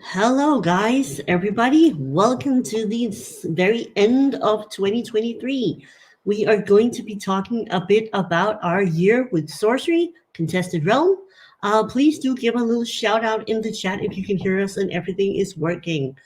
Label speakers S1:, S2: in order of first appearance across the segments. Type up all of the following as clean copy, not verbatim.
S1: Hello, guys, everybody. Welcome to the very end of 2023. We are going to be talking a bit about our year with Sorcery Contested Realm. Please do give a little shout out in the chat if you can hear us and everything is working.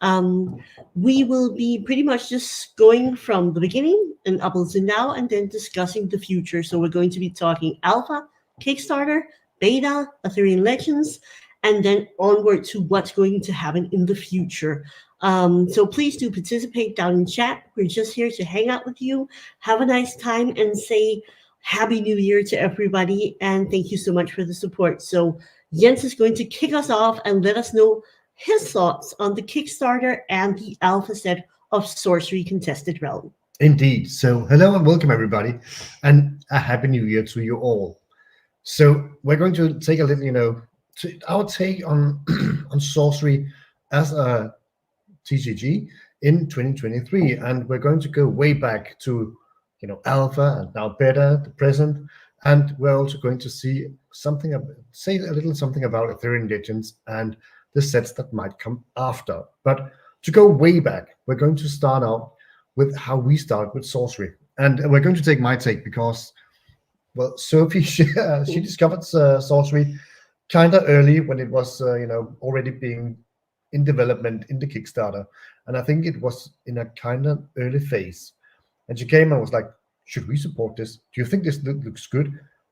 S1: Um, we will be pretty much just going from the beginning and up until now and then discussing the future. So, we're going to be talking Alpha, Kickstarter, Beta, Arthurian Legends, and then onward to what's going to happen in the future. So please do participate down in chat. We're just here to hang out with you, have a nice time, and say Happy New Year to everybody. And thank you so much for the support. So Jens is going to kick us off and let us know his thoughts on the Kickstarter and the alpha set of Sorcery Contested Realm.
S2: Indeed. So, hello and welcome, everybody, and a happy new year to you all. So, we're going to take a little, our take on on sorcery as a TCG in 2023, and we're going to go way back to, alpha and now beta, the present, and we're also going to say a little something about Arthurian Legends and the sets that might come after. But to go way back, we're going to start out with how we start with sorcery. And we're going to take my take because, well, Sophie, she discovered sorcery kind of early when it was, already being in development in the Kickstarter. And I think it was in a kind of early phase. And she came and was like, should we support this? Do you think this looks good?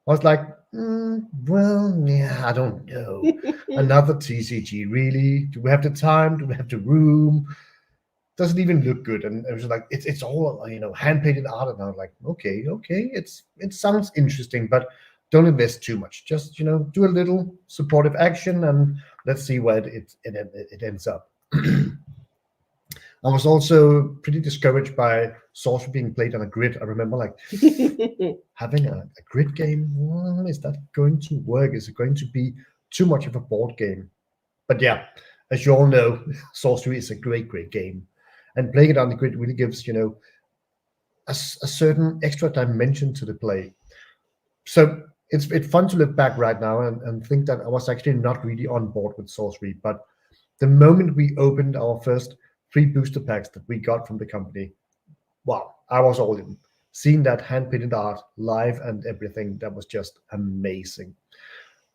S2: I was like, well, yeah, I don't know. Another TCG, really? Do we have the time? Do we have the room? Doesn't even look good, and it was like it's all hand painted art, and I was like, okay, it sounds interesting, but don't invest too much. Just do a little supportive action, and let's see where it ends up. I was also pretty discouraged by Sorcery being played on a grid. I remember like having a grid game. Well, is that going to work? Is it going to be too much of a board game? But yeah, as you all know, Sorcery is a great game. And playing it on the grid really gives, a certain extra dimension to the play. So it's fun to look back right now and think that I was actually not really on board with Sorcery. But the moment we opened our first 3 booster packs that we got from the company, wow, I was all in. Seeing that hand-painted art live and everything, that was just amazing.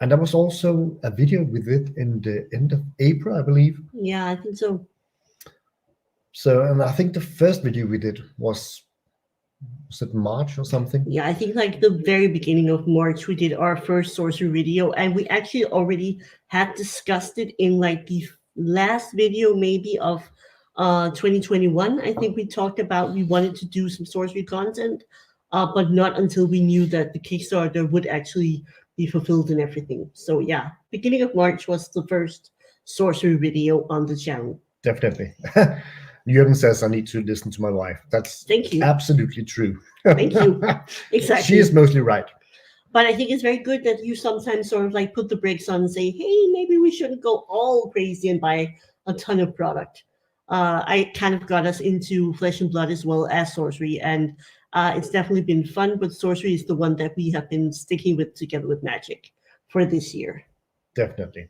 S2: And there was also a video with it in the end of April, I believe.
S1: Yeah, I think so.
S2: So, and I think the first video we did was it March or something?
S1: Yeah, I think like the very beginning of March, we did our first sorcery video, and we actually already had discussed it in like the last video maybe of 2021. I think we talked about we wanted to do some sorcery content, but not until we knew that the Kickstarter would actually be fulfilled and everything. So yeah, beginning of March was the first sorcery video on the channel.
S2: Definitely. Jürgen says I need to listen to my wife. That's
S1: Thank you.
S2: Absolutely true.
S1: Thank you. Exactly.
S2: She is mostly right.
S1: But I think it's very good that you sometimes sort of like put the brakes on and say, hey, maybe we shouldn't go all crazy and buy a ton of product. I kind of got us into Flesh and Blood as well as Sorcery, and it's definitely been fun, but Sorcery is the one that we have been sticking with together with Magic for this year.
S2: Definitely.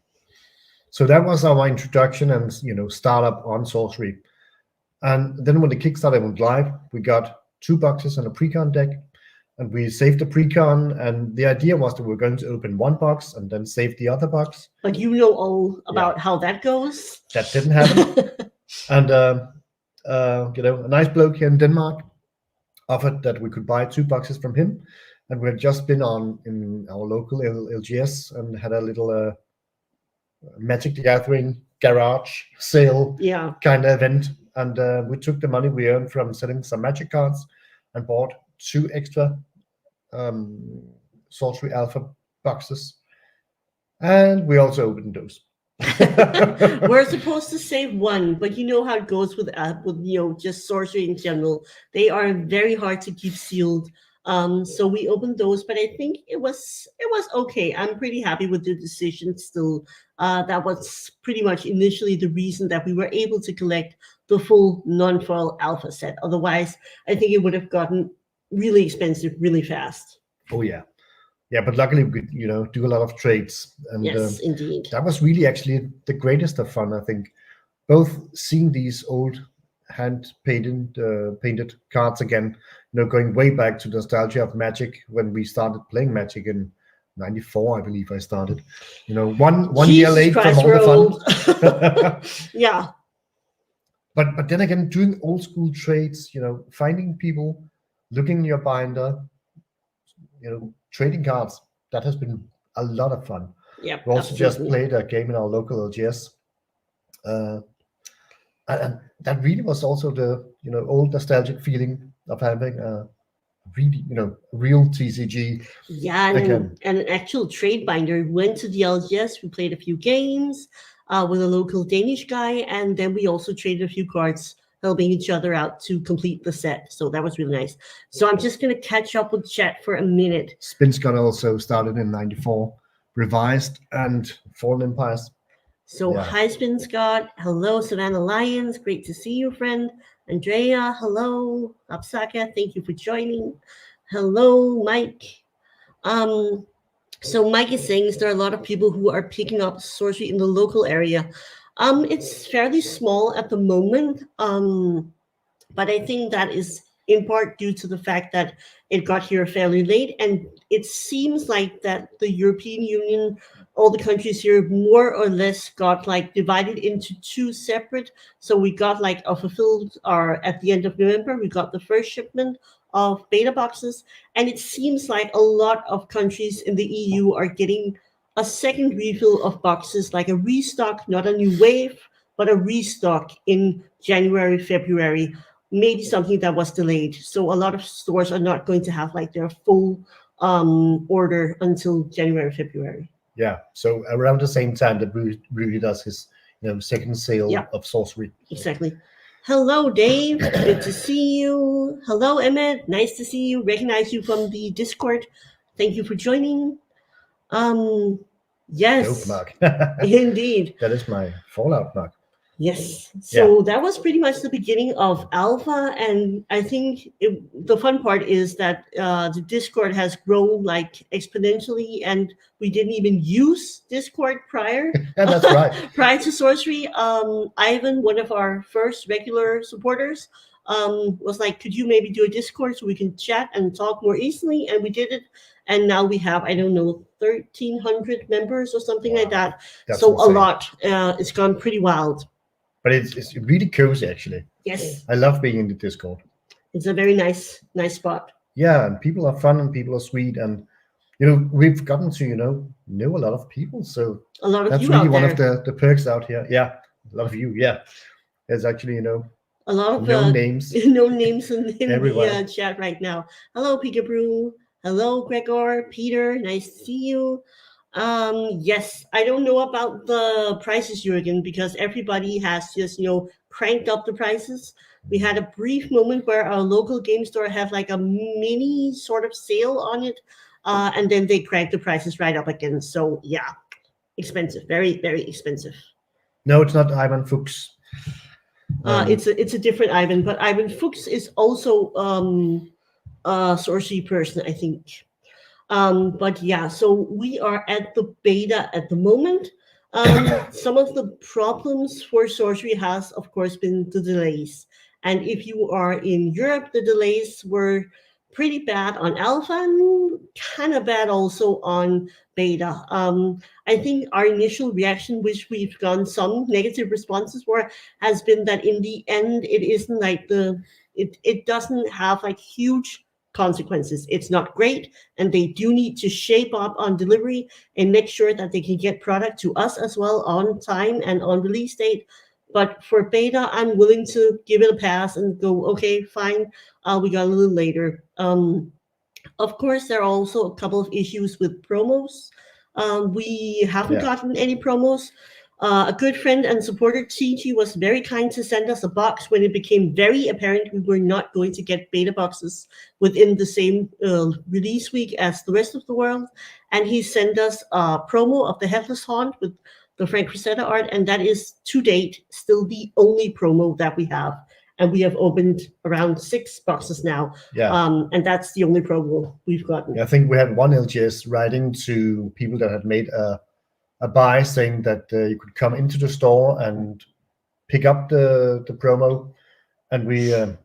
S2: So that was our introduction and, startup on Sorcery. And then when the Kickstarter went live, we got 2 boxes and a pre-con deck, and we saved the pre-con, and the idea was that we were going to open 1 box and then save the other box.
S1: But you know all about how that goes.
S2: That didn't happen. And, a nice bloke here in Denmark offered that we could buy 2 boxes from him, and we had just been in our local LGS and had a little Magic the Gathering garage sale kind of event. And we took the money we earned from selling some Magic cards and bought 2 extra Sorcery Alpha boxes. And we also opened those.
S1: We're supposed to save 1, but you know how it goes with just Sorcery in general. They are very hard to keep sealed. So we opened those, but I think it was okay. I'm pretty happy with the decision still. That was pretty much initially the reason that we were able to collect the full non-foil alpha set. Otherwise, I think it would have gotten really expensive really fast.
S2: Oh yeah. Yeah, but luckily we could, do a lot of trades, and
S1: Yes, indeed.
S2: that was really actually the greatest of fun, I think. Both seeing these old hand painted cards again, going way back to the nostalgia of Magic when we started playing Magic in '94, I believe I started. One year
S1: Jesus
S2: late from
S1: Christ,
S2: all
S1: we're
S2: the
S1: old.
S2: fun.
S1: Yeah.
S2: But then again, doing old school trades, finding people, looking in your binder, trading cards, that has been a lot of fun.
S1: Yep,
S2: We also just
S1: absolutely.
S2: played a game in our local LGS, uh, and that really was also the old nostalgic feeling of having a really real TCG
S1: Yeah,
S2: again.
S1: and an actual trade binder. We went to the LGS, we played a few games with a local Danish guy, and then we also traded a few cards, helping each other out to complete the set. So that was really nice. So I'm just going to catch up with chat for a minute.
S2: Spin Scott also started in '94, revised, and Fallen Empires.
S1: So,
S2: Yeah,
S1: hi, Spin Scott. Hello, Savannah Lions. Great to see you, friend. Andrea, hello. Apsaka, thank you for joining. Hello, Mike. Um, So Mike is saying, is there a lot of people who are picking up sorcery in the local area? It's fairly small at the moment, but I think that is in part due to the fact that it got here fairly late, and it seems like that the European Union, all the countries here, more or less got like divided into two separate. So we got like a fulfilled, or at the end of November, we got the first shipment of beta boxes, and it seems like a lot of countries in the EU are getting a second refill of boxes, like a restock, not a new wave, but a restock in January, February, maybe something that was delayed. So a lot of stores are not going to have like their full order until January, February.
S2: yeah. So around the same time that Rudy does his second sale
S1: Yeah,
S2: of sorcery.
S1: exactly. Hello, Dave. Good to see you. Hello, Emmett. Nice to see you. Recognize you from the Discord. Thank you for joining. Um,
S2: Dope,
S1: yes,
S2: Mark.
S1: indeed.
S2: That is my Fallout, Mark.
S1: Yes.
S2: Yeah,
S1: So that was pretty much the beginning of Alpha. And I think the fun part is that the Discord has grown like exponentially, and we didn't even use Discord prior.
S2: and that's right.
S1: Prior to Sorcery, Ivan, one of our first regular supporters, was like, could you maybe do a Discord so we can chat and talk more easily? And we did it. And now we have, I don't know, 1,300 members or something like
S2: Wow,
S1: that.
S2: that's
S1: So a
S2: insane.
S1: lot. It's gone pretty wild.
S2: But it's really cozy, actually.
S1: Yes,
S2: I love being in the Discord.
S1: it's a very nice spot.
S2: Yeah, and people are fun and people are sweet, and we've gotten to know a lot of people, so
S1: A lot of
S2: that's
S1: you
S2: really
S1: out
S2: one
S1: there.
S2: of the perks out here. Yeah, a lot of you. Yeah, there's actually
S1: A lot of
S2: known names
S1: known names in the
S2: everywhere.
S1: chat right now. Hello, Peekaboo. Hello, Gregor. Peter, nice to see you. Yes, I don't know about the prices, Jurgen, because everybody has just cranked up the prices. We had a brief moment where our local game store had like a mini sort of sale on it, and then they cranked the prices right up again. So yeah, expensive, very expensive.
S2: No, it's not Ivan Fuchs.
S1: It's a different Ivan, but Ivan Fuchs is also a sorcery person, I think. But yeah, so we are at the beta at the moment. Some of the problems for sorcery has, of course, been the delays. And if you are in Europe, the delays were pretty bad on alpha and kind of bad also on beta. I think our initial reaction, which we've gotten some negative responses for, has been that in the end, it isn't like it doesn't have like huge consequences. It's not great, and they do need to shape up on delivery and make sure that they can get product to us as well on time and on release date. But for beta, I'm willing to give it a pass and go, okay, fine. We got a little later. Of course, there are also a couple of issues with promos. We haven't
S2: Yeah,
S1: gotten any promos. A good friend and supporter, TG, was very kind to send us a box when it became very apparent we were not going to get beta boxes within the same release week as the rest of the world. And he sent us a promo of the Headless Haunt with the Frank Frazetta art, and that is to date still the only promo that we have. and we have opened around 6 boxes now.
S2: Yeah.
S1: And that's the only promo we've gotten.
S2: Yeah, I think we had one LGS writing to people that had made a buy, saying that you could come into the store and pick up the promo, and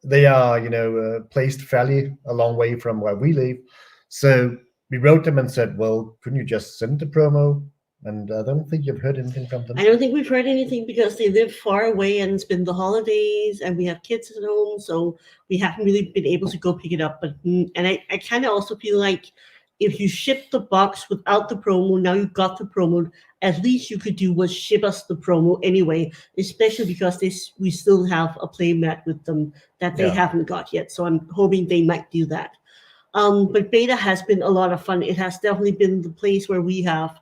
S2: they are placed fairly a long way from where we live. So we wrote them and said, well, couldn't you just send the promo? And I don't think you've heard anything from them.
S1: I don't think we've heard anything because they live far away and it's been the holidays and we have kids at home, so we haven't really been able to go pick it up. But I kind of also feel like if you ship the box without the promo, now you've got the promo, at least you could do was ship us the promo anyway, especially because we still have a play mat with them that they haven't got yet. So I'm hoping they might do that. But beta has been a lot of fun. It has definitely been the place where we have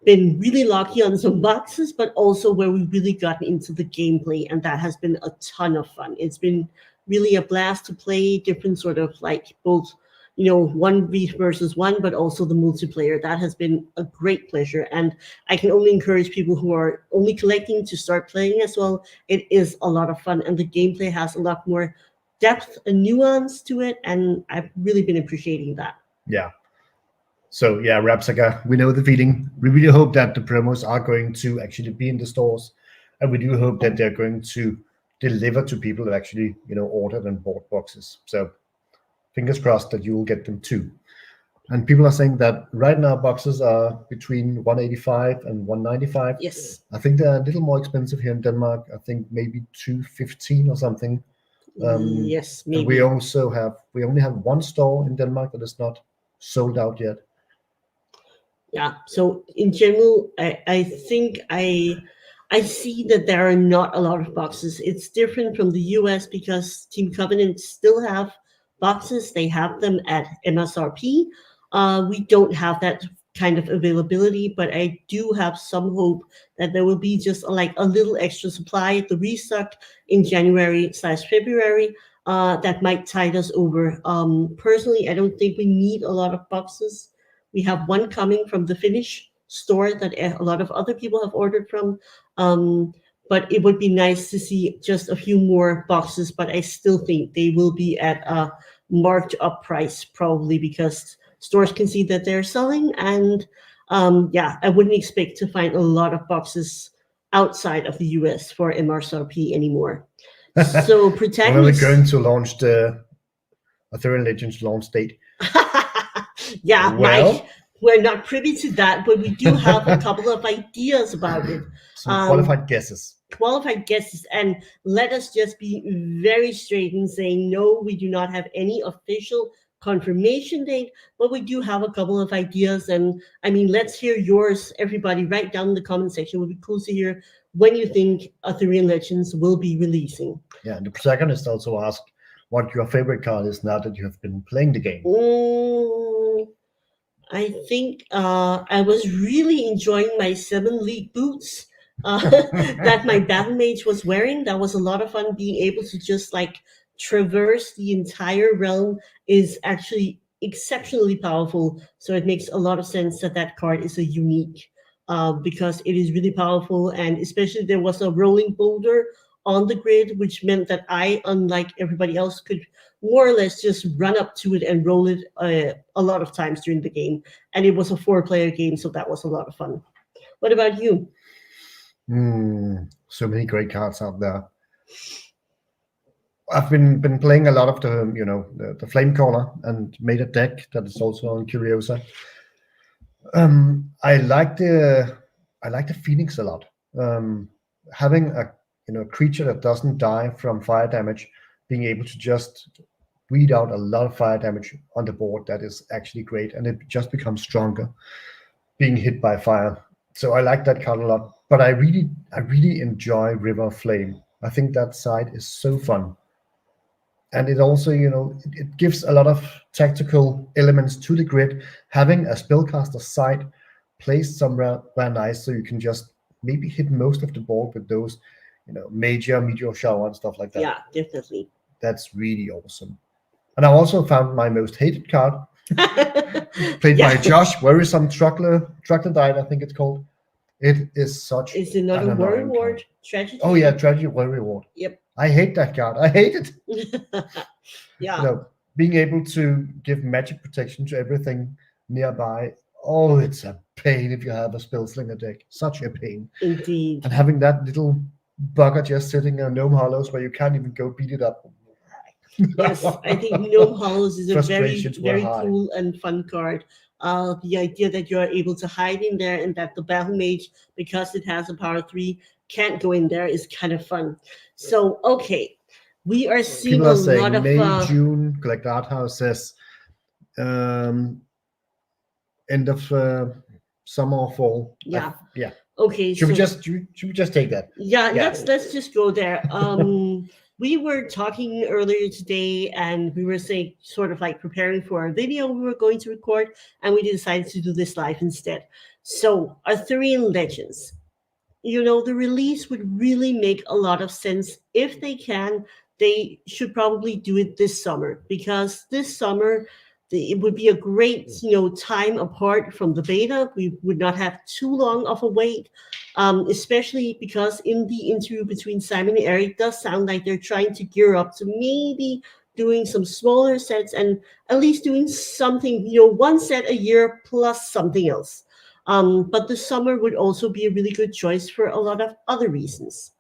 S1: been really lucky on some boxes, but also where we really gotten into the gameplay, and that has been a ton of fun. It's been really a blast to play different sort of like both, 1v versus 1, but also the multiplayer. That has been a great pleasure, and I can only encourage people who are only collecting to start playing as well. It is a lot of fun, and the gameplay has a lot more depth and nuance to it, and I've really been appreciating that.
S2: Yeah. So yeah, Rapsaga, we know the feeling. We really hope that the promos are going to actually be in the stores, and we do hope that they're going to deliver to people that actually ordered and bought boxes. So fingers crossed that you will get them too. And people are saying that right now boxes are between 185 and 195.
S1: Yes.
S2: I think they're a little more expensive here in Denmark. I think maybe 215 or something.
S1: Yes, maybe.
S2: And we only have one store in Denmark that is not sold out yet.
S1: Yeah. So in general, I think I see that there are not a lot of boxes. It's different from the US because Team Covenant still have boxes. They have them at MSRP. We don't have that kind of availability, but I do have some hope that there will be just like a little extra supply at the restock in January/February. That might tide us over. Personally, I don't think we need a lot of boxes. We have one coming from the Finnish store that a lot of other people have ordered from. But it would be nice to see just a few more boxes, but I still think they will be at a marked up price probably because stores can see that they're selling. And I wouldn't expect to find a lot of boxes outside of the US for MSRP anymore. So Protagonist...
S2: When are we going to launch the Arthurian Legends launch date?
S1: Yeah,
S2: well,
S1: Mike, we're not privy to that, but we do have a couple of ideas about it.
S2: Some qualified guesses.
S1: And let us just be very straight in saying, no, we do not have any official confirmation date, but we do have a couple of ideas. And I mean, let's hear yours, everybody. Write down in the comment section. It would be cool to hear when you think Arthurian Legends will be releasing.
S2: Yeah, and the protagonist also asked what your favorite card is now that you have been playing the game.
S1: I think I was really enjoying my 7 league boots that my battle mage was wearing. That was a lot of fun. Being able to just like traverse the entire realm is actually exceptionally powerful. So it makes a lot of sense that that card is a unique because it is really powerful. And especially there was a rolling boulder on the grid, which meant that I, unlike everybody else, could more or less just run up to it and roll it a lot of times during the game. And it was a 4-player game, so that was a lot of fun. What about you?
S2: So many great cards out there. I've been playing a lot of the Flame Corner and made a deck that is also on Curio. I like the Phoenix a lot. Having a creature that doesn't die from fire damage, being able to just weed out a lot of fire damage on the board, that is actually great, and it just becomes stronger being hit by fire. So I like that card a lot. But I really enjoy River of Flame. I think that side is so fun. And it also, it gives a lot of tactical elements to the grid. Having a spellcaster side placed somewhere nice, so you can just maybe hit most of the board with those, major meteor shower and stuff like that.
S1: Yeah, definitely.
S2: That's really awesome. And I also found my most hated card, played by Josh, Worrisome Troglodyte, I think it's called. It is such.
S1: It's another Worry Ward tragedy.
S2: Oh yeah, Tragedy Worry Ward.
S1: Yep.
S2: I hate that card. I hate it.
S1: Yeah,
S2: Being able to give magic protection to everything nearby. Oh, it's a pain if you have a spellslinger deck. Such a pain.
S1: indeed.
S2: And having that little bugger just sitting in Gnome Hollows where you can't even go beat it up.
S1: Yes, I think Gnome Hollows is a very,
S2: Frustrations were
S1: very
S2: high.
S1: cool and fun card. The idea that you're able to hide in there and that the Battle Mage, because it has a power 3, can't go in there is kind of fun. So, okay, we are seeing
S2: People
S1: a
S2: are
S1: lot
S2: saying
S1: of,
S2: May, June, Collect Art House says um, end of summer or fall.
S1: yeah,
S2: Yeah.
S1: okay,
S2: Should we
S1: so
S2: just take that?
S1: yeah,
S2: Yeah.
S1: let's just go there. We were talking earlier today, and we were saying sort of like preparing for a video we were going to record, and we decided to do this live instead. So, Arthurian Legends. The release would really make a lot of sense. If they can, they should probably do it this summer, because this summer it would be a great time apart from the beta. We would not have too long of a wait, especially because in the interview between Simon and Eric, it does sound like they're trying to gear up to maybe doing some smaller sets and at least doing something, one set a year plus something else. But the summer would also be a really good choice for a lot of other reasons.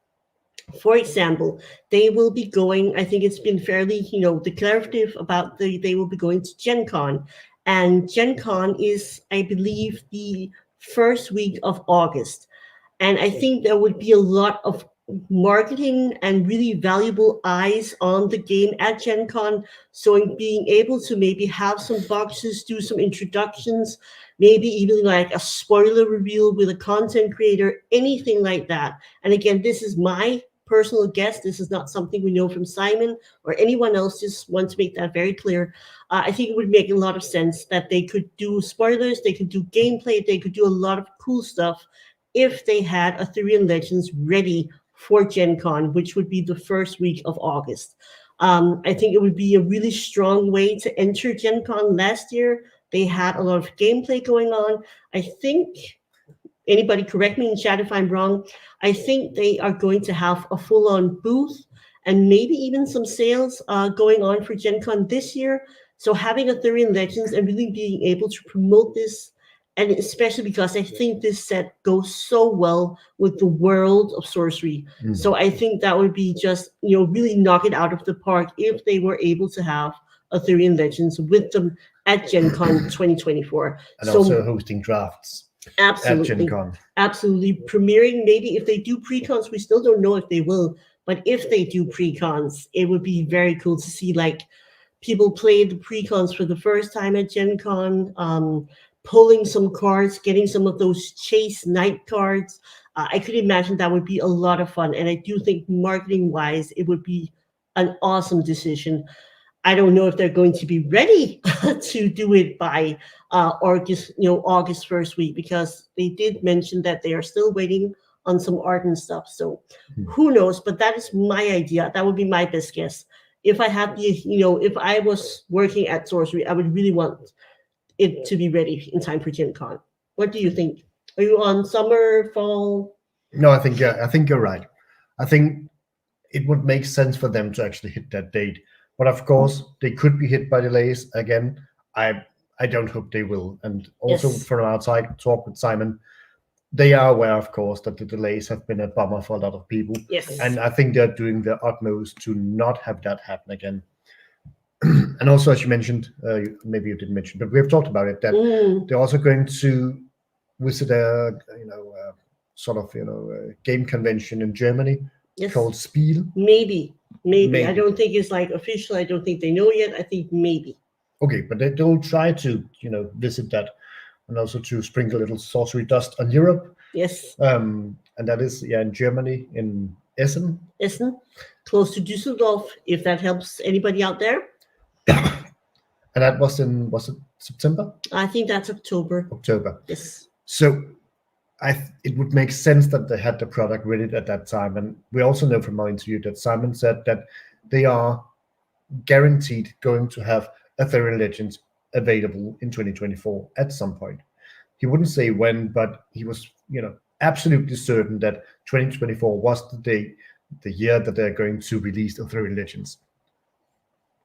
S1: For example, they will be going, I think it's been fairly, declarative about they will be going to Gen Con. And Gen Con is, I believe, the first week of August. And I think there would be a lot of marketing and really valuable eyes on the game at Gen Con. So in being able to maybe have some boxes, do some introductions, maybe even like a spoiler reveal with a content creator, anything like that. And again, this is my personal guess. This is not something we know from Simon or anyone else. Just want to make that very clear. I think it would make a lot of sense that they could do spoilers, they could do gameplay, they could do a lot of cool stuff if they had Arthurian Legends ready for Gen Con, which would be the first week of August. I think it would be a really strong way to enter Gen Con last year. They had a lot of gameplay going on. I think, anybody correct me in chat if I'm wrong, I think they are going to have a full-on booth and maybe even some sales going on for Gen Con this year. So having Arthurian Legends and really being able to promote this, and especially because I think this set goes so well with the world of sorcery. So I think that would be just, really knock it out of the park if they were able to have Arthurian Legends with them at Gen Con 2024.
S2: And
S1: so
S2: also hosting drafts at Gen
S1: absolutely,
S2: Con.
S1: absolutely premiering. Maybe if they do pre-cons, we still don't know if they will, but if they do pre-cons, it would be very cool to see like people play the pre-cons for the first time at Gen Con, pulling some cards, getting some of those Chase Night cards. I could imagine that would be a lot of fun, and I do think marketing-wise, it would be an awesome decision. I don't know if they're going to be ready to do it by August first week, because they did mention that they are still waiting on some art and stuff. So who knows? But that is my idea. That would be my best guess. If I had if I was working at Sorcery, I would really want it to be ready in time for Gen Con. What do you think? Are you on summer, fall?
S2: No, I think you're right. I think it would make sense for them to actually hit that date. But of course, they could be hit by delays again. I don't hope they will. And also
S1: Yes.
S2: from outside talk with Simon, they are aware, of course, that the delays have been a bummer for a lot of people.
S1: Yes.
S2: And I think they're doing their utmost to not have that happen again. And also, as you mentioned, maybe you didn't mention, but we've talked about it, that they're also going to visit a game convention in Germany
S1: Yes.
S2: called Spiel.
S1: Maybe. I
S2: Maybe.
S1: don't think it's like official. I don't think they know yet. I think maybe.
S2: Okay, but they'll try to visit that, and also to sprinkle a little sorcery dust on Europe.
S1: Yes.
S2: And that is in Germany, in Essen.
S1: Essen, close to Düsseldorf, if that helps anybody out there.
S2: And that was it September?
S1: I think that's October.
S2: October.
S1: Yes.
S2: So it would make sense that they had the product ready at that time. And we also know from our interview that Simon said that they are guaranteed going to have Arthurian Legends available in 2024 at some point. He wouldn't say when, but he was, absolutely certain that 2024 was the day the year that they're going to release Arthurian Legends.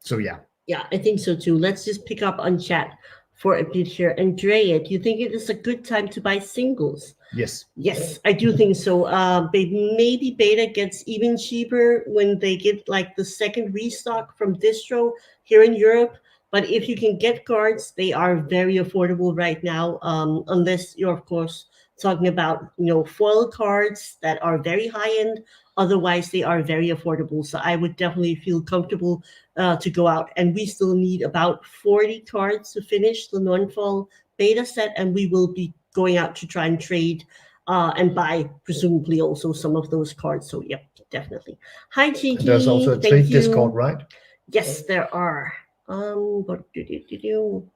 S2: So yeah.
S1: Yeah, I think so too. Let's just pick up on chat for a bit here. Andrea, do you think it is a good time to buy singles?
S2: Yes.
S1: Yes, I do think so. Maybe beta gets even cheaper when they get like the second restock from distro here in Europe. But if you can get cards, they are very affordable right now. Unless you're of course talking about foil cards that are very high end. Otherwise, they are very affordable. So I would definitely feel comfortable to go out. And we still need about 40 cards to finish the non-fall beta set, and we will be going out to try and trade and buy presumably also some of those cards. So yep, definitely. Hi
S2: And there's also
S1: Gigi,
S2: a
S1: thank
S2: trade Discord,
S1: you.
S2: right?
S1: Yes, there are. What do?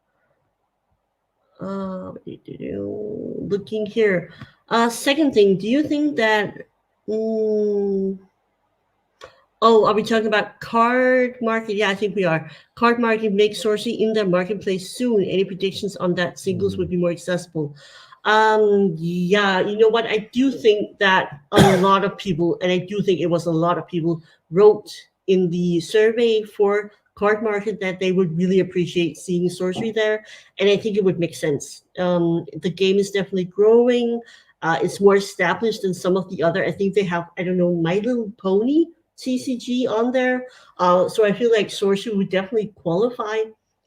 S1: Looking here. Second thing, do you think that? mm, Oh, are we talking about card market? Yeah, I think we are. Card market makes sourcing in the marketplace soon. Any predictions on that? Singles would be more accessible. Yeah, you know what? I do think that a lot of people, and I do think it was a lot of people, wrote in the survey for card market that they would really appreciate seeing sorcery there, and I think it would make sense. The game is definitely growing. It's more established than some of the other. I think they have, I don't know, My Little Pony TCG on there. So I feel like sorcery would definitely qualify.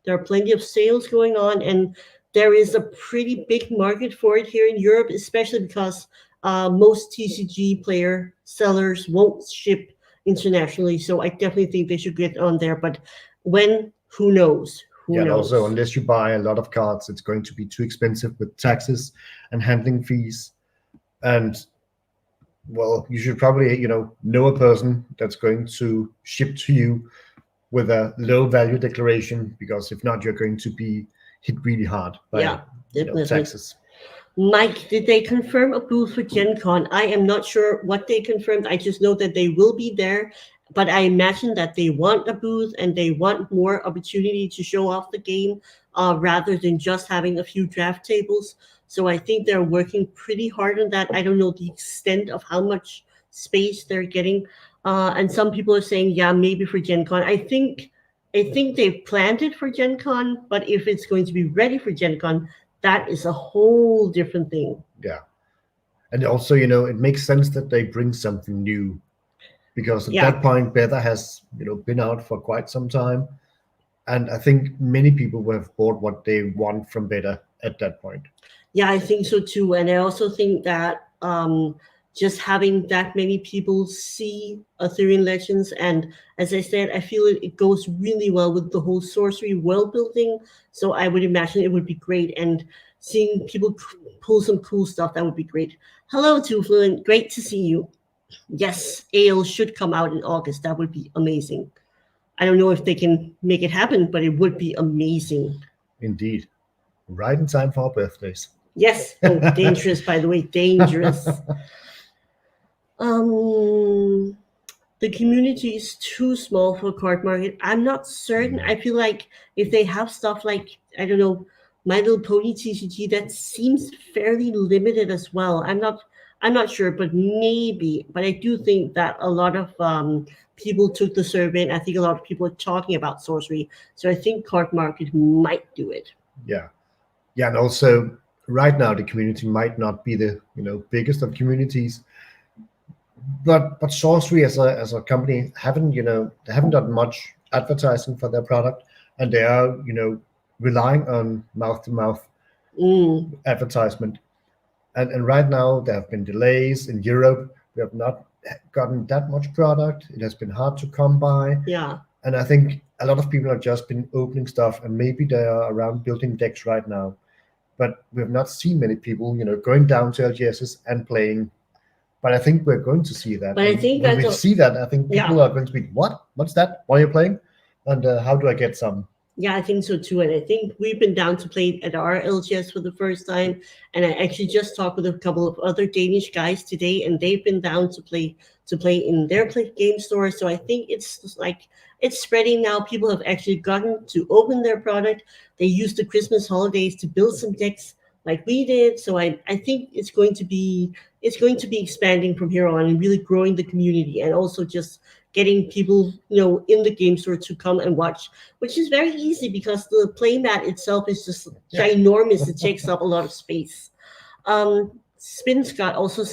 S1: There are plenty of sales going on, and there is a pretty big market for it here in Europe, especially because most TCG player sellers won't ship internationally. So I definitely think they should get on there. But when, who knows? Who
S2: Yeah, and also
S1: knows?
S2: unless you buy a lot of cards, it's going to be too expensive with taxes and handling fees. And well, you should probably know a person that's going to ship to you with a low value declaration, because if not, you're going to be hit really hard by
S1: Yeah, definitely.
S2: taxes.
S1: Mike, did they confirm a booth for Gen Con? I am not sure what they confirmed. I just know that they will be there. But I imagine that they want a booth and they want more opportunity to show off the game rather than just having a few draft tables. So I think they're working pretty hard on that. I don't know the extent of how much space they're getting. And some people are saying, yeah, maybe for Gen Con. I think they've planned it for Gen Con, but if it's going to be ready for Gen Con, that is a whole different thing.
S2: Yeah. And also, it makes sense that they bring something new, because at
S1: Yeah.
S2: that point, beta has, been out for quite some time. And I think many people will have bought what they want from beta at that point.
S1: Yeah, I think so too. And I also think that just having that many people see Arthurian Legends, and as I said, I feel it goes really well with the whole sorcery world building. So I would imagine it would be great. And seeing people pull some cool stuff, that would be great. Hello, Too Fluent. Great to see you. Yes, Ale should come out in August. That would be amazing. I don't know if they can make it happen, but it would be amazing.
S2: Indeed. Right in time for our birthdays.
S1: Yes. Oh, dangerous, by the way. Dangerous. Um, the community is too small for card market. I'm not certain. I feel like if they have stuff like, I don't know, My Little Pony TCG, that seems fairly limited as well. I'm not sure, but maybe. But I do think that a lot of people took the survey, and I think a lot of people are talking about sorcery. So I think card market might do it.
S2: Yeah. Yeah, and also right now the community might not be the biggest of communities, but sorcery as a company haven't they haven't done much advertising for their product, and they are relying on mouth to mouth advertisement. And right now there have been delays in Europe. We have not gotten that much product. It has been hard to come by.
S1: Yeah.
S2: And I think a lot of people have just been opening stuff, and maybe they are around building decks right now. But we have not seen many people, going down to LGSs and playing. But I think we're going to see that.
S1: But I
S2: And
S1: think
S2: when
S1: that's
S2: we see that, I think people are going to be, what? What's that? What are you playing? And how do I get some?
S1: Yeah, I think so too. And I think we've been down to play at our LGS for the first time. And I actually just talked with a couple of other Danish guys today, and they've been down to play in their game store. So I think it's like it's spreading now. People have actually gotten to open their product. They used the Christmas holidays to build some decks like we did. So I think it's going to be it's going to be expanding from here on and really growing the community, and also just getting people, in the game store to come and watch, which is very easy because the playmat itself is just
S2: Yeah.
S1: ginormous. It takes up a lot of space. Spin Scott also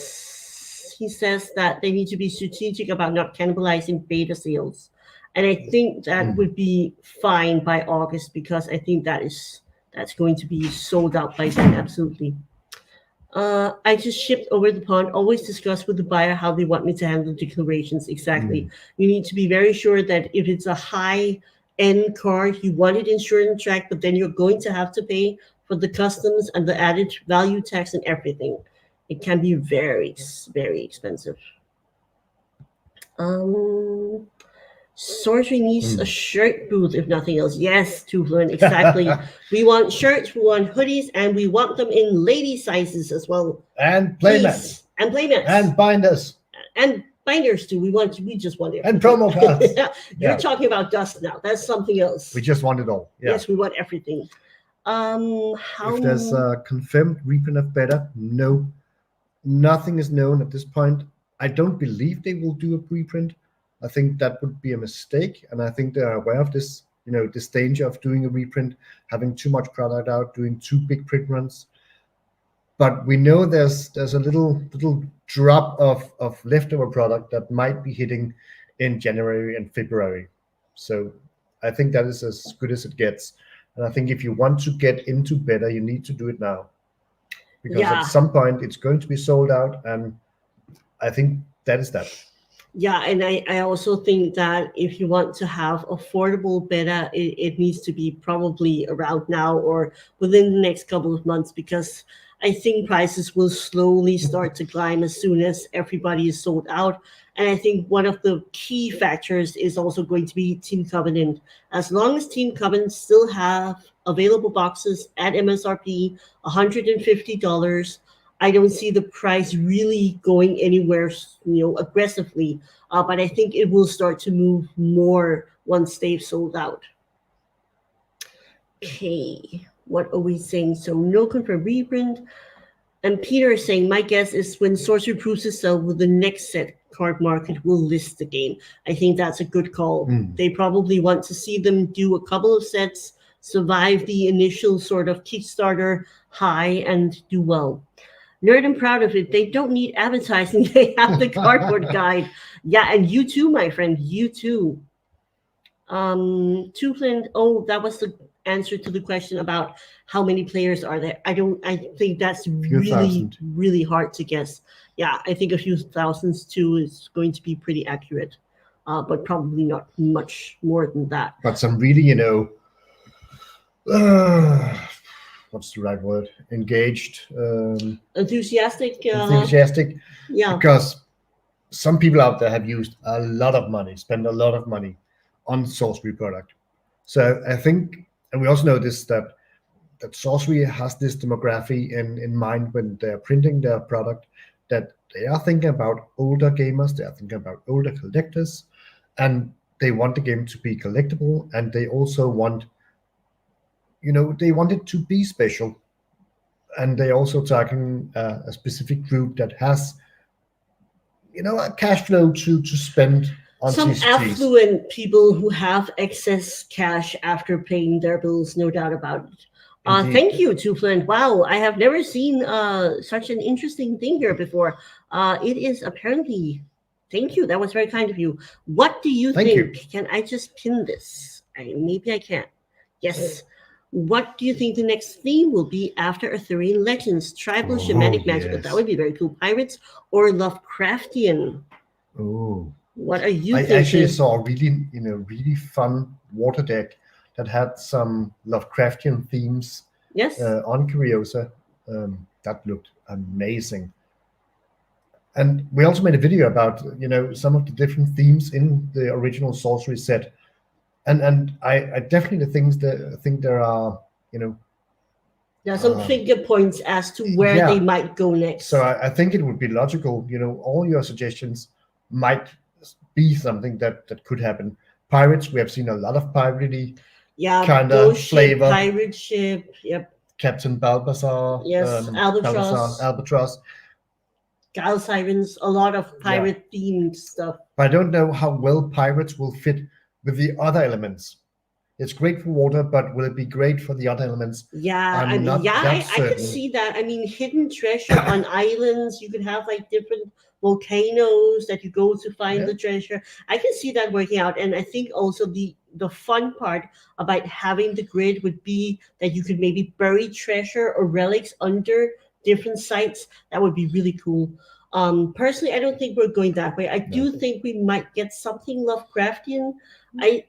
S1: he says that they need to be strategic about not cannibalizing beta sales, and I think that would be fine by August, because I think that's going to be sold out by then. Absolutely. I just shipped over the pond. Always discuss with the buyer how they want me to handle declarations. Exactly. You need to be very sure that if it's a high end card, you want it insured and tracked, but then you're going to have to pay for the customs and the added value tax and everything. It can be very, very expensive. Um, Sorcery needs a shirt booth, if nothing else. Yes, Tuflin, exactly. We want shirts, we want hoodies, and we want them in lady sizes as well.
S2: And
S1: Please.
S2: playmats.
S1: And playmats.
S2: And binders.
S1: And binders too. We just want everything.
S2: And promo cards.
S1: You're talking about dust now. That's something else.
S2: We just want it all. Yeah.
S1: Yes, we want everything.
S2: If there's a confirmed reprint of beta, no. Nothing is known at this point. I don't believe they will do a preprint. I think that would be a mistake, and I think they're aware of this, this danger of doing a reprint, having too much product out, doing too big print runs. But we know there's a little drop of leftover product that might be hitting in January and February. So I think that is as good as it gets. And I think if you want to get into beta, you need to do it now, because at some point it's going to be sold out, and I think that is that.
S1: Yeah, and I also think that if you want to have affordable beta, it needs to be probably around now or within the next couple of months, because I think prices will slowly start to climb as soon as everybody is sold out. And I think one of the key factors is also going to be Team Covenant. As long as Team Covenant still have available boxes at MSRP, $150, I don't see the price really going anywhere, aggressively. But I think it will start to move more once they've sold out. Okay, what are we saying? So no confirmed reprint. And Peter is saying, my guess is when Sorcery proves itself with the next set, card market will list the game. I think that's a good call. They probably want to see them do a couple of sets, survive the initial sort of Kickstarter high, and do well. Nerd and proud of it. They don't need advertising. They have the cardboard guide. Yeah, and you too, my friend. You too. Tuflin, that was the answer to the question about how many players are there. I think that's really hard to guess. Yeah, I think a few thousands too is going to be pretty accurate. But probably not much more than that.
S2: But some really, what's the right word? Engaged,
S1: enthusiastic.
S2: Yeah. Because some people out there have used a lot of money, spent a lot of money on Sorcery product. So I think, and we also know this, that Sorcery has this demographic in mind when they're printing their product, that they are thinking about older gamers, they are thinking about older collectors, and they want the game to be collectible, and they also want, they want it to be special. And they also targeting a specific group that has, a cash flow to spend on
S1: some
S2: TCGs.
S1: Affluent people who have excess cash after paying their bills, no doubt about it. Thank you, Tuflin. Wow, I have never seen such an interesting thing here before. It is apparently, thank you, that was very kind of you. What do you think? Can I just pin this? Maybe I can't. Yes. What do you think the next theme will be after Arthurian Legends? Tribal, Shamanic, Magical. That would be very cool. Pirates or Lovecraftian?
S2: Oh.
S1: What are you thinking?
S2: I actually saw a really fun water deck that had some Lovecraftian themes.
S1: Yes.
S2: On Curio. That looked amazing. And we also made a video about, some of the different themes in the original Sorcery set. And I definitely think there are,
S1: there are some finger points as to where they might go next.
S2: So I think it would be logical, all your suggestions might be something that could happen. Pirates, we have seen a lot of piratey kind of flavor.
S1: Pirate ship, yep.
S2: Captain Balbazar.
S1: Yes, Albatross.
S2: Albatross.
S1: Gale Sirens, a lot of pirate themed stuff.
S2: But I don't know how well pirates will fit with the other elements. It's great for water, but will it be great for the other elements?
S1: Yeah,
S2: I'm not that
S1: I could
S2: certain.
S1: see that. I mean, hidden treasure on islands. You could have like different volcanoes that you go to find
S2: Yeah.
S1: the treasure. I can see that working out, and I think also the fun part about having the grid would be that you could maybe bury treasure or relics under different sites. That would be really cool. Personally, I don't think we're going that way. I do think we might get something Lovecraftian. I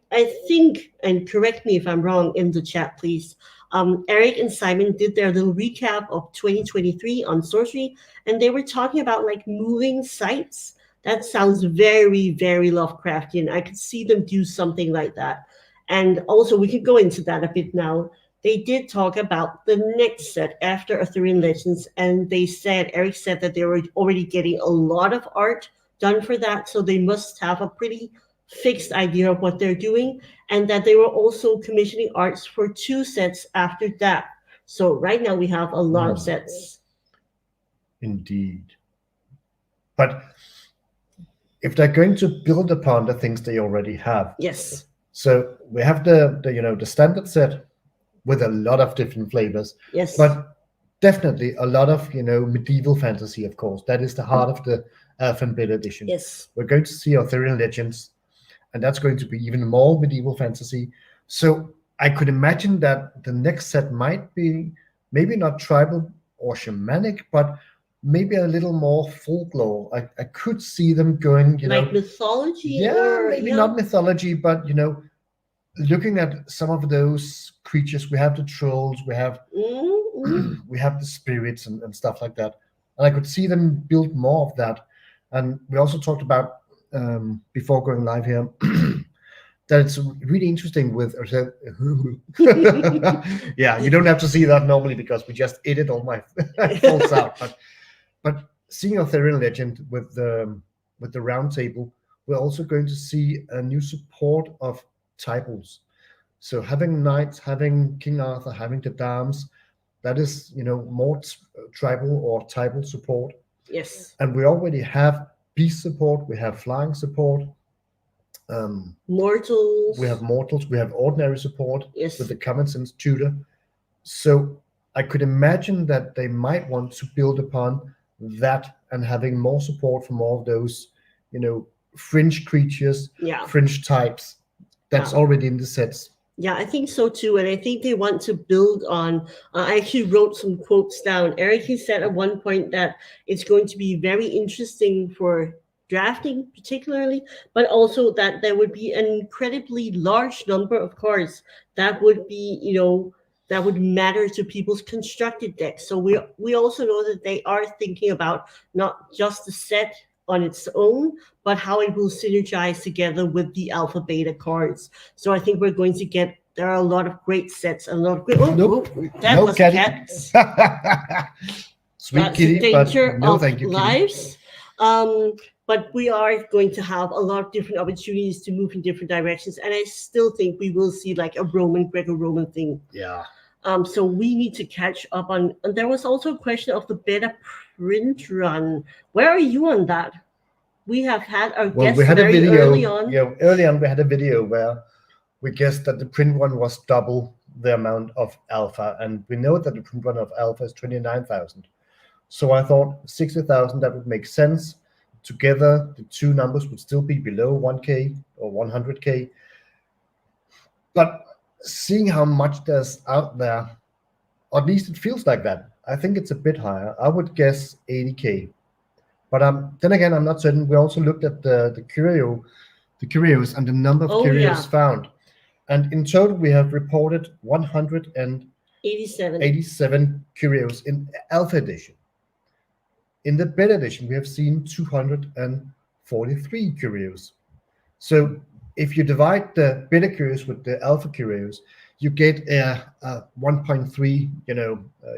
S1: think, and correct me if I'm wrong in the chat, please. Eric and Simon did their little recap of 2023 on Sorcery, and they were talking about like moving sites. That sounds very, very Lovecraftian. I could see them do something like that. And also, we could go into that a bit now. They did talk about the next set after Arthurian Legends, and Eric said that they were already getting a lot of art done for that, so they must have a pretty fixed idea of what they're doing, and that they were also commissioning arts for 2 sets after that. So right now we have a lot of sets.
S2: Indeed. But if they're going to build upon the things they already have,
S1: yes.
S2: So we have the standard set with a lot of different flavors.
S1: Yes.
S2: But definitely a lot of medieval fantasy, of course. That is the heart of the Alpha and Beta edition.
S1: Yes.
S2: We're going to see Arthurian Legends, and that's going to be even more medieval fantasy. So I could imagine that the next set might be maybe not tribal or shamanic, but maybe a little more folklore. I could see them going,
S1: like mythology.
S2: Yeah, maybe not mythology, but looking at some of those creatures. We have the trolls, we have we have the spirits and stuff like that. And I could see them build more of that. And we also talked about before going live here that it's really interesting with yeah, you don't have to see that normally because we just edit all my faults out. But seeing Arthurian Legend with the round table, we're also going to see a new support of typals. So having knights, having King Arthur, having the dams, that is more tribal or typal support.
S1: Yes.
S2: And we already have beast support, we have flying support,
S1: mortals.
S2: We have mortals, we have ordinary support.
S1: Yes.
S2: With the common sense tutor. So I could imagine that they might want to build upon that and having more support from all of those, fringe creatures, fringe types that's already in the sets.
S1: Yeah, I think so too. And I think they want to build on, I actually wrote some quotes down. Eric, he said at one point that it's going to be very interesting for drafting particularly, but also that there would be an incredibly large number of cards that would be, that would matter to people's constructed decks. So we also know that they are thinking about not just the set on its own, but how it will synergize together with the alpha beta cards. So I think we're going to there are a lot of great sets, a lot of great. That was cats.
S2: Sweet
S1: That's
S2: kitty,
S1: danger
S2: but no,
S1: of
S2: thank you,
S1: lives. But we are going to have a lot of different opportunities to move in different directions, and I still think we will see like a Greco-Roman thing.
S2: Yeah.
S1: So we need to catch up on. And there was also a question of the beta print run. Where are you on that? We have had our guest very early on.
S2: Yeah, early on we had a video where we guessed that the print run was double the amount of alpha, and we know that the print run of alpha is 29,000. So I thought 60,000, that would make sense. Together, the two numbers would still be below 1K or 100K. But seeing how much there's out there, or at least it feels like that, I think it's a bit higher. I would guess 80K. But then again, I'm not certain. We also looked at the curios and the number of curios found. And in total, we have reported 187 curios in Alpha Edition. In the Beta Edition, we have seen 243 curios. So if you divide the Beta curios with the Alpha curios, you get a 1.3,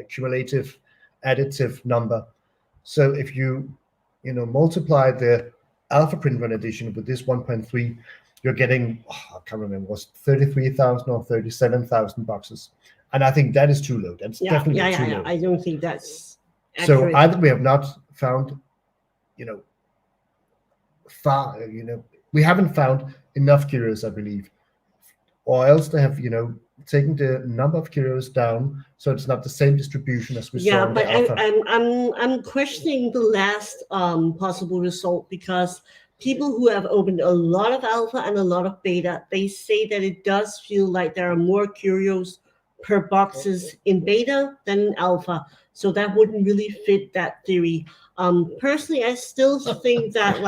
S2: cumulative additive number. So if you multiply the Alpha Print Run Edition with this 1.3, you're getting, I can't remember, was 33,000 or 37,000 boxes. And I think that is too low. That's definitely too low.
S1: I don't think that's accurate.
S2: So either we have not found you know, we haven't found enough curios, I believe, or else they have, taken the number of curios down, so it's not the same distribution as we saw
S1: Yeah,
S2: in
S1: but
S2: the alpha.
S1: I'm questioning the last possible result because people who have opened a lot of alpha and a lot of beta, they say that it does feel like there are more curios per boxes in beta than in alpha. So that wouldn't really fit that theory. Personally, I still think that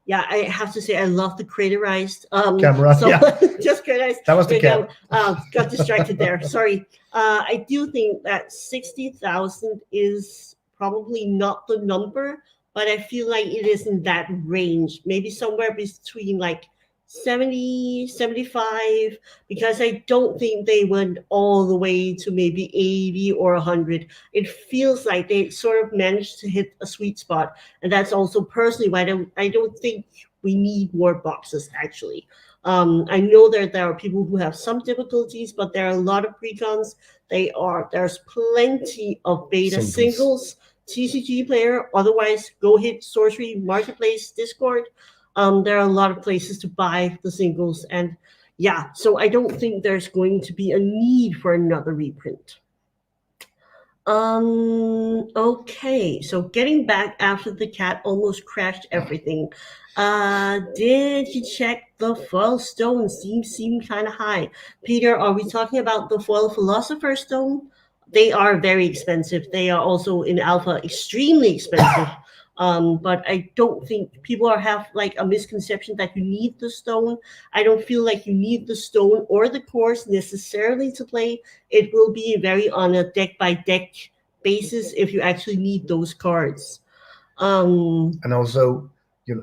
S1: yeah, I have to say I love the craterized.
S2: Camera,
S1: So
S2: yeah,
S1: just craterized.
S2: that was the
S1: Great
S2: cap.
S1: got distracted there. Sorry. I do think that 60,000 is probably not the number, but I feel like it is in that range, maybe somewhere between like 70, 75, because I don't think they went all the way to maybe 80 or 100. It feels like they sort of managed to hit a sweet spot. And that's also personally why I don't think we need more boxes, actually. I know that there are people who have some difficulties, but there are a lot of precons. There's plenty of beta singles TCG player. Otherwise, go hit Sorcery Marketplace Discord. There are a lot of places to buy the singles, and yeah, so I don't think there's going to be a need for another reprint. Okay, so getting back after the cat almost crashed everything. Did you check the foil stones? These seem kind of high. Peter, are we talking about the foil philosopher stone? They are very expensive. They are also in alpha extremely expensive. But I don't think people have like a misconception that you need the stone. I don't feel like you need the stone or the course necessarily to play. It will be very on a deck by deck basis if you actually need those cards.
S2: And also,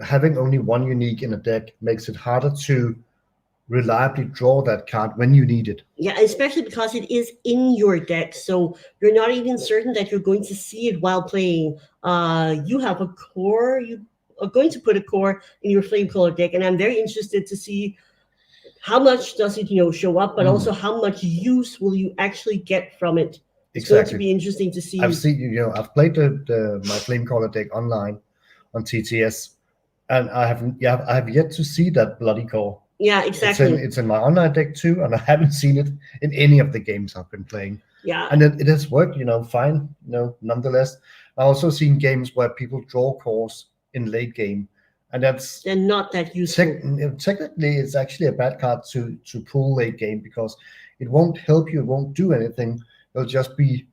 S2: having only one unique in a deck makes it harder to reliably draw that card when you need it.
S1: Yeah, especially because it is in your deck, so you're not even certain that you're going to see it while playing. You have a core. You are going to put a core in your flame color deck, and I'm very interested to see how much does it show up, but also how much use will you actually get from it. It's going to be interesting to see.
S2: I've played my flame color deck online on TTS, and I have yet to see that bloody core.
S1: Yeah, exactly.
S2: It's in my online deck too, and I haven't seen it in any of the games I've been playing.
S1: Yeah,
S2: and it has worked, fine. Nonetheless, I've also seen games where people draw cores in late game, and they're
S1: not that useful.
S2: Technically, it's actually a bad card to pull late game because it won't help you. It won't do anything. It'll just be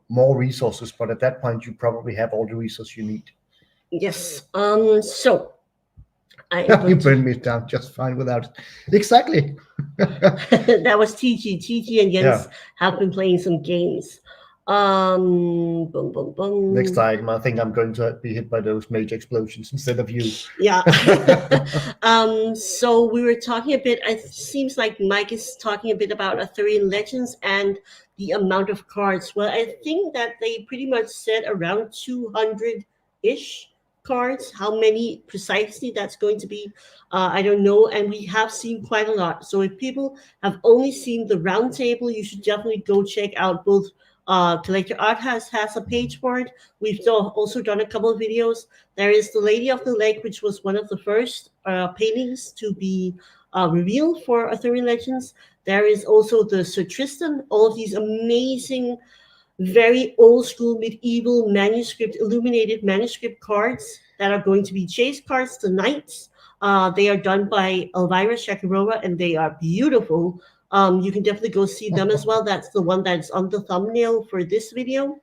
S2: more resources. But at that point, you probably have all the resources you need.
S1: Yes. So.
S2: You burned me down just fine without it. Exactly.
S1: That was TG. TG and Jens have been playing some games. Boom, boom, boom.
S2: Next time, I think I'm going to be hit by those major explosions instead of you.
S1: Yeah. So we were talking a bit. It seems like Mike is talking a bit about Arthurian Legends and the amount of cards. Well, I think that they pretty much said around 200-ish cards. How many precisely that's going to be, I don't know. And we have seen quite a lot. So if people have only seen the round table, you should definitely go check out both. Collector Art has a page for it. We've also done a couple of videos. There is the Lady of the Lake, which was one of the first paintings to be revealed for Arthurian Legends. There is also the Sir Tristan, all of these amazing, very old school medieval illuminated manuscript cards that are going to be chase cards, the knights. They are done by Elvira Shakirova, and they are beautiful. You can definitely go see them as well. That's the one that's on the thumbnail for this video.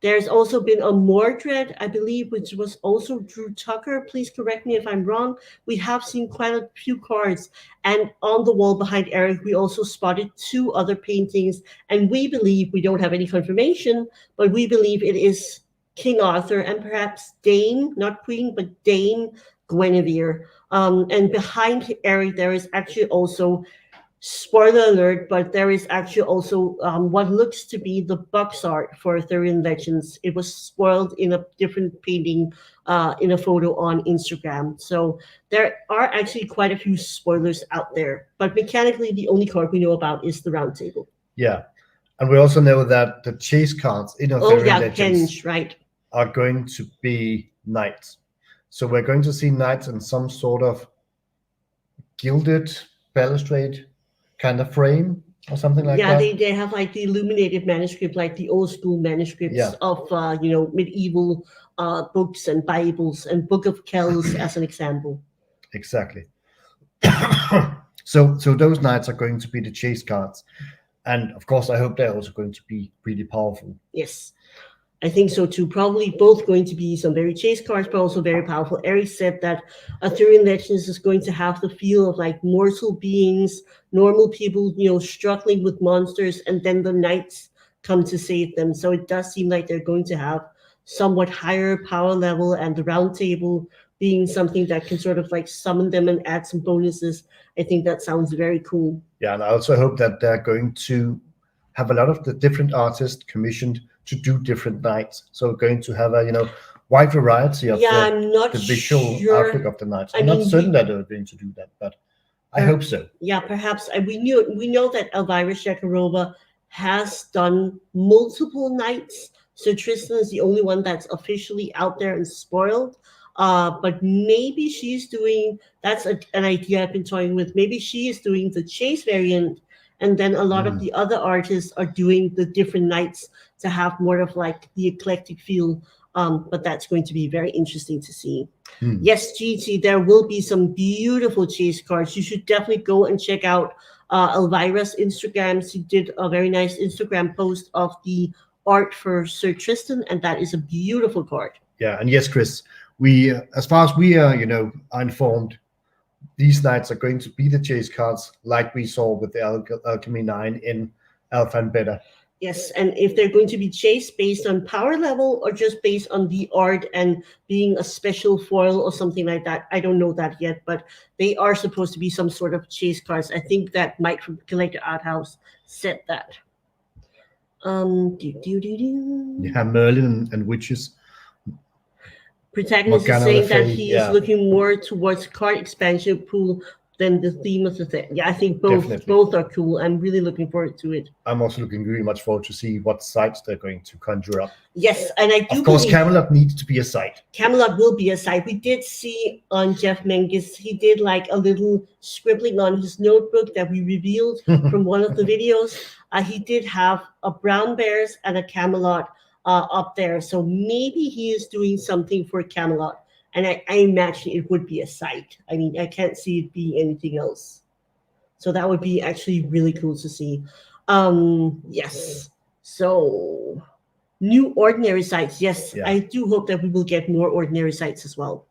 S1: There's also been a Mordred, I believe, which was also Drew Tucker. Please correct me if I'm wrong. We have seen quite a few cards. And on the wall behind Eric, we also spotted 2 other paintings. And we believe, we don't have any confirmation, but we believe it is King Arthur and perhaps Dame, not Queen, but Dame Guinevere. And behind Eric, there is actually also, spoiler alert, but there is actually also what looks to be the box art for Arthurian Legends. It was spoiled in a different painting in a photo on Instagram. So there are actually quite a few spoilers out there. But mechanically, the only card we know about is the round table.
S2: Yeah. And we also know that the chase cards in Arthurian Legends,
S1: Henge, right.
S2: are going to be knights. So we're going to see knights in some sort of gilded balustrade kind of frame or something like
S1: Yeah,
S2: that.
S1: they have like the illuminated manuscript, like the old school manuscripts
S2: Yeah.
S1: of medieval books and Bibles and Book of Kells as an example.
S2: Exactly. So those knights are going to be the chase cards, and of course I hope they're also going to be really powerful.
S1: Yes, I think so too. Probably both going to be some very chase cards, but also very powerful. Eric said that Arthurian Legends is going to have the feel of like mortal beings, normal people, struggling with monsters, and then the knights come to save them. So it does seem like they're going to have somewhat higher power level, and the round table being something that can sort of like summon them and add some bonuses. I think that sounds very cool.
S2: Yeah, and I also hope that they're going to have a lot of the different artists commissioned to do different knights. So we're going to have a wide variety of
S1: Yeah, I'm not
S2: the visual
S1: sure.
S2: outlook of the knights.
S1: I
S2: I'm not
S1: mean,
S2: certain that they're going to do that, but I hope so.
S1: Yeah, perhaps we know that Elvira Shakarova has done multiple nights. So Tristan is the only one that's officially out there and spoiled. But maybe she's doing that's an idea I've been toying with. Maybe she is doing the chase variant, and then a lot of the other artists are doing the different nights to have more of like the eclectic feel. But that's going to be very interesting to see. Yes, GT, there will be some beautiful chase cards. You should definitely go and check out Elvira's Instagram. She did a very nice Instagram post of the art for Sir Tristan, and that is a beautiful card.
S2: Yeah, and yes, Chris, we, as far as we are, are informed, these knights are going to be the chase cards like we saw with the Alchemy 9 in Alpha and Beta.
S1: Yes, and if they're going to be chased based on power level or just based on the art and being a special foil or something like that, I don't know that yet, but they are supposed to be some sort of chase cards. I think that Mike from Collector Art House said that.
S2: Yeah, Merlin and witches.
S1: Protagonist is saying that he is looking more towards card expansion pool than the theme of the thing. Yeah, I think both are cool. I'm really looking forward to it.
S2: I'm also looking really much forward to see what sites they're going to conjure up.
S1: Yes, and I do.
S2: Of course, Camelot needs to be a site.
S1: Camelot will be a site. We did see on Jeff Menges, he did like a little scribbling on his notebook that we revealed from one of the videos. He did have a brown bears and a Camelot up there. So maybe he is doing something for Camelot. And I imagine it would be a site. I mean, I can't see it being anything else. So that would be actually really cool to see. Yes. So new ordinary sites. Yes, yeah. I do hope that we will get more ordinary sites as well.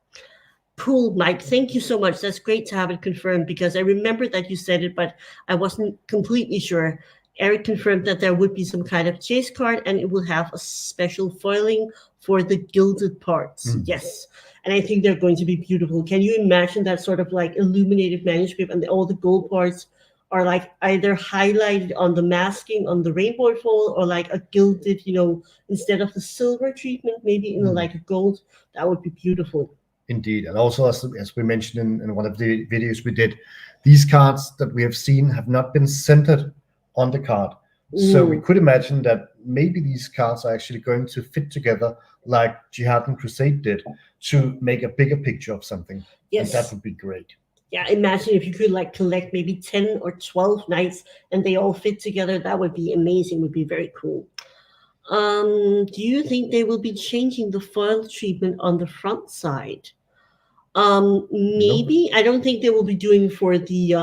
S1: Cool, Mike. Thank you so much. That's great to have it confirmed because I remember that you said it, but I wasn't completely sure. Eric confirmed that there would be some kind of chase card and it will have a special foiling for the gilded parts. Yes. And I think they're going to be beautiful. Can you imagine that sort of like illuminated manuscript and all the gold parts are like either highlighted on the masking on the rainbow foil or like a gilded, instead of the silver treatment, maybe like a gold. That would be beautiful.
S2: Indeed. And also, as we mentioned in one of the videos we did, these cards that we have seen have not been centered on the card. So we could imagine that maybe these cards are actually going to fit together like Jihad and Crusade did to make a bigger picture of something. Yes. And that would be great.
S1: Yeah, imagine if you could like collect maybe 10 or 12 knights and they all fit together. That would be amazing. Would be very cool. Do you think they will be changing the foil treatment on the front side? Maybe. Nope. I don't think they will be doing for the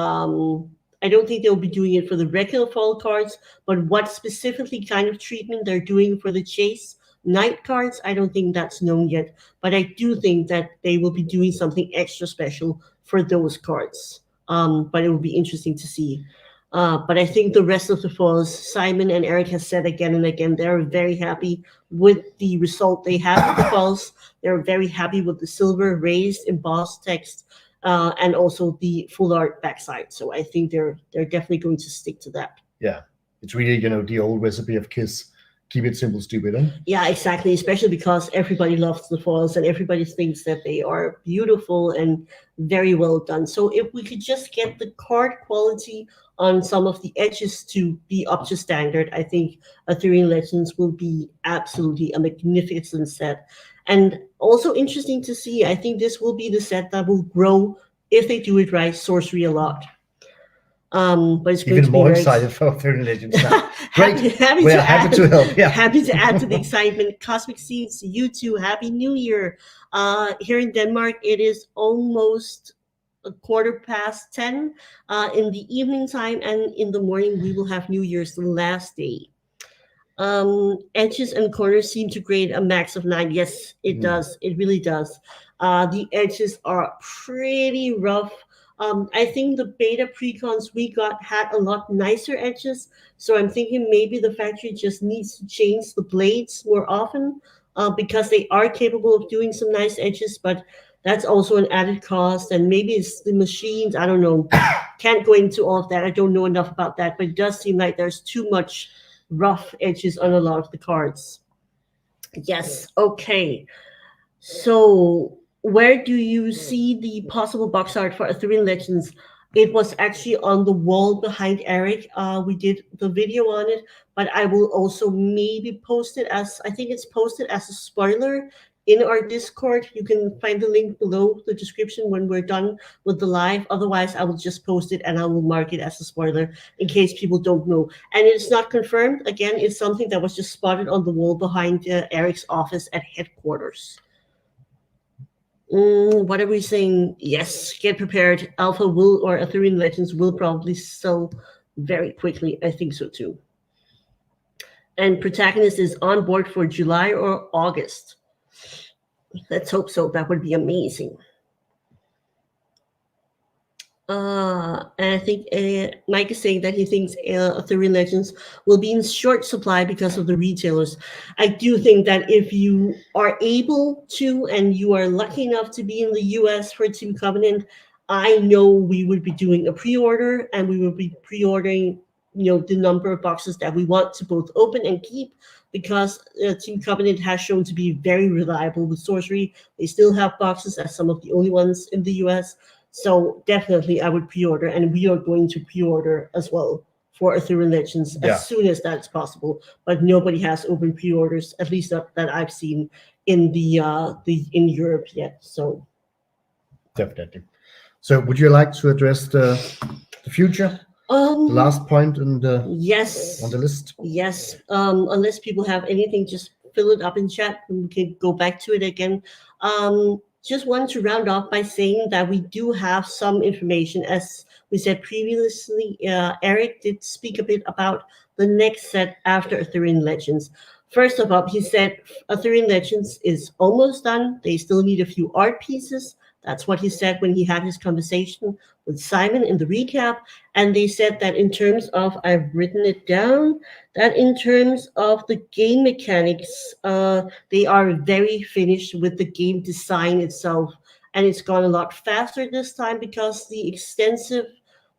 S1: I don't think they'll be doing it for the regular foil cards, but what specifically kind of treatment they're doing for the chase knight cards, I don't think that's known yet. But I do think that they will be doing something extra special for those cards. But it will be interesting to see. But I think the rest of the foils, Simon and Eric has said again and again, they're very happy with the result they have with the foils. They're very happy with the silver raised embossed text. And also the full art backside. So I think they're definitely going to stick to that.
S2: Yeah, it's really the old recipe of KISS. keep it simple, stupid. Huh?
S1: Yeah, exactly. Especially because everybody loves the foils and everybody thinks that they are beautiful and very well done. So if we could just get the card quality on some of the edges to be up to standard, I think Arthurian Legends will be absolutely a magnificent set. And also interesting to see, I think this will be the set that will grow if they do it right, sorcery a lot. But it's going
S2: Even
S1: to be
S2: more
S1: very
S2: excited for Arthurian Legends now. Great.
S1: happy
S2: We're
S1: to
S2: happy
S1: add
S2: to help. Yeah.
S1: happy to add to the excitement. Cosmic Seeds, you too. Happy New Year. Here in Denmark, it is almost a 10:15 in the evening time, and in the morning we will have New Year's the last day. Edges and corners seem to grade a max of 9. Yes, it does. It really does. The edges are pretty rough. I think the beta precons we got had a lot nicer edges, so I'm thinking maybe the factory just needs to change the blades more often because they are capable of doing some nice edges, but that's also an added cost, and maybe it's the machines. I don't know. Can't go into all of that. I don't know enough about that, but it does seem like there's too much rough edges on a lot of the cards. Yes, okay. So, where do you see the possible box art for Arthurian Legends? It was actually on the wall behind Eric. We did the video on it, but I will also maybe post it as I think it's posted as a spoiler in our Discord. You can find the link below the description when we're done with the live. Otherwise, I will just post it and I will mark it as a spoiler in case people don't know. And it's not confirmed. Again, it's something that was just spotted on the wall behind Eric's office at headquarters. What are we saying? Yes, get prepared. Alpha will or Arthurian Legends will probably sell very quickly. I think so too. And Protagonist is on board for July or August. Let's hope so. That would be amazing. And I think Mike is saying that he thinks Arthurian Legends will be in short supply because of the retailers. I do think that if you are able to and you are lucky enough to be in the US for Team Covenant, I know we would be doing a pre-order and we would be pre-ordering, the number of boxes that we want to both open and keep because Team Covenant has shown to be very reliable with sorcery. They still have boxes as some of the only ones in the US. So definitely I would pre-order, and we are going to pre-order as well for Arthurian Legends as soon as that's possible. But nobody has open pre-orders, at least not that I've seen in the in Europe yet. So
S2: definitely. So would you like to address the future? The last point on the
S1: yes
S2: on the list.
S1: Yes. Unless people have anything, just fill it up in chat and we can go back to it again. Just wanted to round off by saying that we do have some information. As we said previously, Eric did speak a bit about the next set after Arthurian Legends. First of all, he said Arthurian Legends is almost done. They still need a few art pieces. That's what he said when he had his conversation with Simon in the recap. And they said that in terms of, I've written it down, that in terms of the game mechanics, they are very finished with the game design itself. And it's gone a lot faster this time because the extensive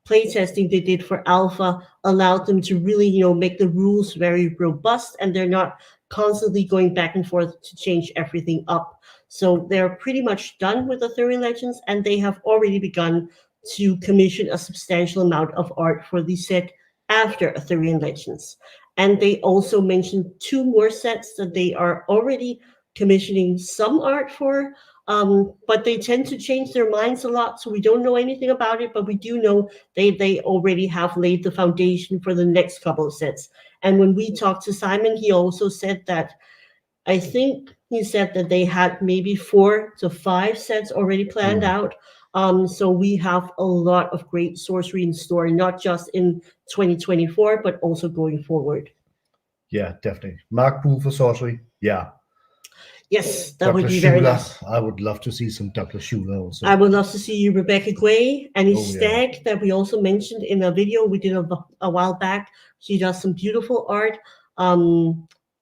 S1: playtesting they did for Alpha allowed them to really, make the rules very robust, and they're not constantly going back and forth to change everything up. So they're pretty much done with Arthurian Legends, and they have already begun to commission a substantial amount of art for the set after Arthurian Legends. And they also mentioned 2 more sets that they are already commissioning some art for, but they tend to change their minds a lot, so we don't know anything about it, but we do know they already have laid the foundation for the next couple of sets. And when we talked to Simon, he also said that I think he said that they had maybe 4 to 5 sets already planned out. So we have a lot of great sorcery in store, not just in 2024, but also going forward.
S2: Yeah, definitely. Mark Boo for sorcery. Yeah.
S1: Yes, that would be very nice.
S2: I would love to see some Douglas Schuler also.
S1: I would love to see you, Rebecca Gray, Annie Stagg, that we also mentioned in a video we did a while back. She does some beautiful art.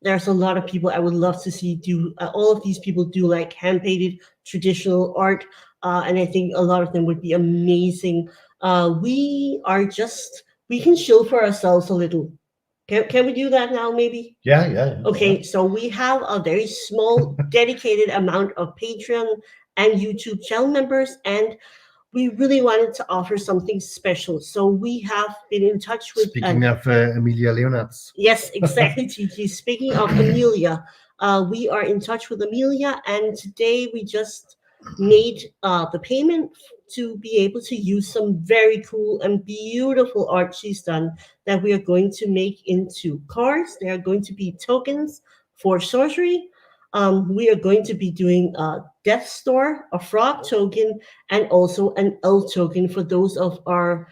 S1: There's a lot of people I would love to see do. All of these people do like hand-painted traditional art, and I think a lot of them would be amazing. We can chill for ourselves a little. Can we do that now, maybe?
S2: Yeah, yeah.
S1: Okay, so we have a very small, dedicated amount of Patreon and YouTube channel members, and we really wanted to offer something special. So we have been in touch with
S2: Speaking of Emilia Leonards.
S1: Yes, exactly, TG. Speaking of Amelia, we are in touch with Amelia, and today we just made the payment to be able to use some very cool and beautiful art she's done that we are going to make into cards. They are going to be tokens for sorcery. We are going to be doing a Death Store, a frog token, and also an L token for those of our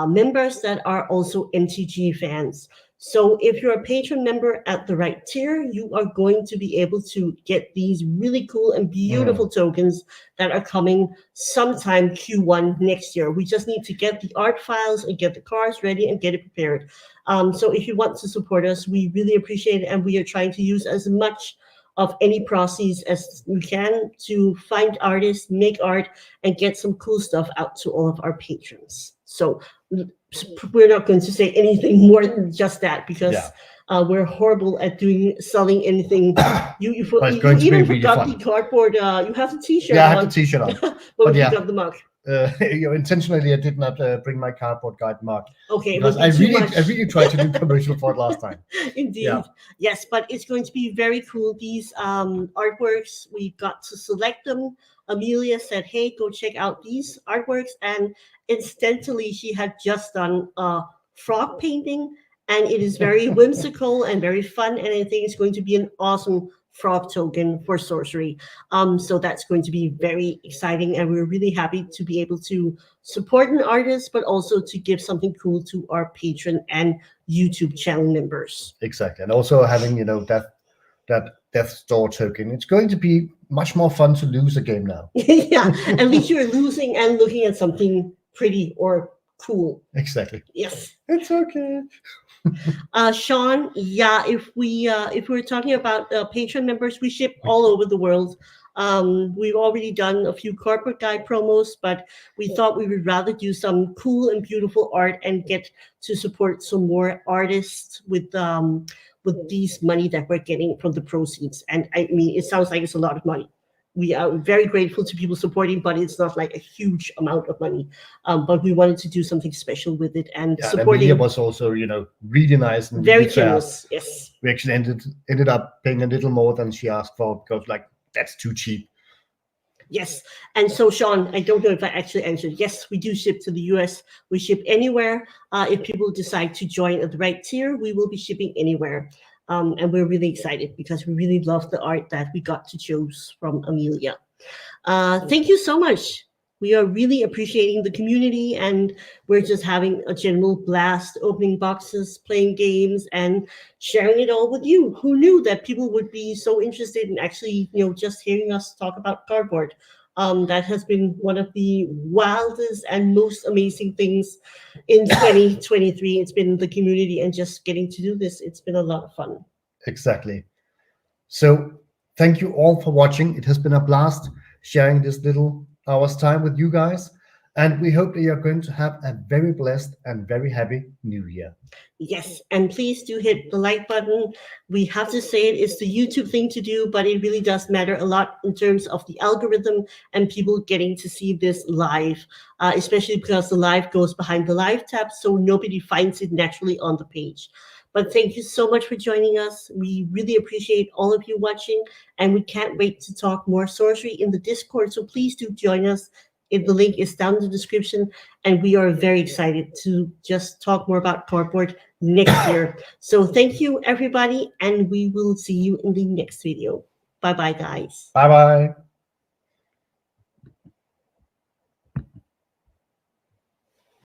S1: members that are also MTG fans. So if you're a patron member at the right tier, you are going to be able to get these really cool and beautiful tokens that are coming sometime Q1 next year. We just need to get the art files and get the cards ready and get it prepared. So if you want to support us, we really appreciate it, and we are trying to use as much of any proceeds as we can to find artists, make art, and get some cool stuff out to all of our patrons. So we're not going to say anything more than just that, because we're horrible at selling anything. You even forgot the cardboard. You have the T-shirt.
S2: Yeah, I have the T-shirt on.
S1: But you got the mug.
S2: Intentionally, I did not bring my cardboard guide mug.
S1: Okay,
S2: because I really tried to do commercial for it last time.
S1: Indeed, yes, but it's going to be very cool. These artworks, we got to select them. Amelia said, "Hey, go check out these artworks," and incidentally, she had just done a frog painting, and it is very whimsical and very fun, and I think it's going to be an awesome frog token for sorcery. So that's going to be very exciting, and we're really happy to be able to support an artist, but also to give something cool to our patron and YouTube channel members.
S2: Exactly, and also having that Death Store token. It's going to be much more fun to lose a game now.
S1: Yeah, at least you're losing and looking at something pretty or cool.
S2: Exactly.
S1: Yes,
S2: it's okay.
S1: Sean, if we're talking about patron members, we ship all over the world. We've already done a few corporate guide promos, but we thought we would rather do some cool and beautiful art and get to support some more artists with these money that we're getting from the proceeds. And I mean, it sounds like it's a lot of money. We are very grateful to people supporting, but it's not like a huge amount of money. But we wanted to do something special with it, and supporting.
S2: Amelia was also, really nice and
S1: very generous. Yes,
S2: we actually ended up paying a little more than she asked for, because that's too cheap.
S1: Yes, and so Sean, I don't know if I actually answered. Yes, we do ship to the US. We ship anywhere. If people decide to join at the right tier, we will be shipping anywhere. And we're really excited because we really love the art that we got to choose from Amelia. Thank you so much. We are really appreciating the community, and we're just having a general blast opening boxes, playing games, and sharing it all with you. Who knew that people would be so interested in actually, just hearing us talk about cardboard? That has been one of the wildest and most amazing things in 2023. It's been the community and just getting to do this. It's been a lot of fun.
S2: Exactly. So thank you all for watching. It has been a blast sharing this little hour's time with you guys. And we hope that you're going to have a very blessed and very happy new year.
S1: Yes, and please do hit the like button. We have to say it's the YouTube thing to do, but it really does matter a lot in terms of the algorithm and people getting to see this live, especially because the live goes behind the live tab, so nobody finds it naturally on the page. But thank you so much for joining us. We really appreciate all of you watching, and we can't wait to talk more sorcery in the Discord, so please do join us. The link is down in the description, and we are very excited to just talk more about cardboard next year. So thank you, everybody, and we will see you in the next video. Bye-bye, guys.
S2: Bye-bye.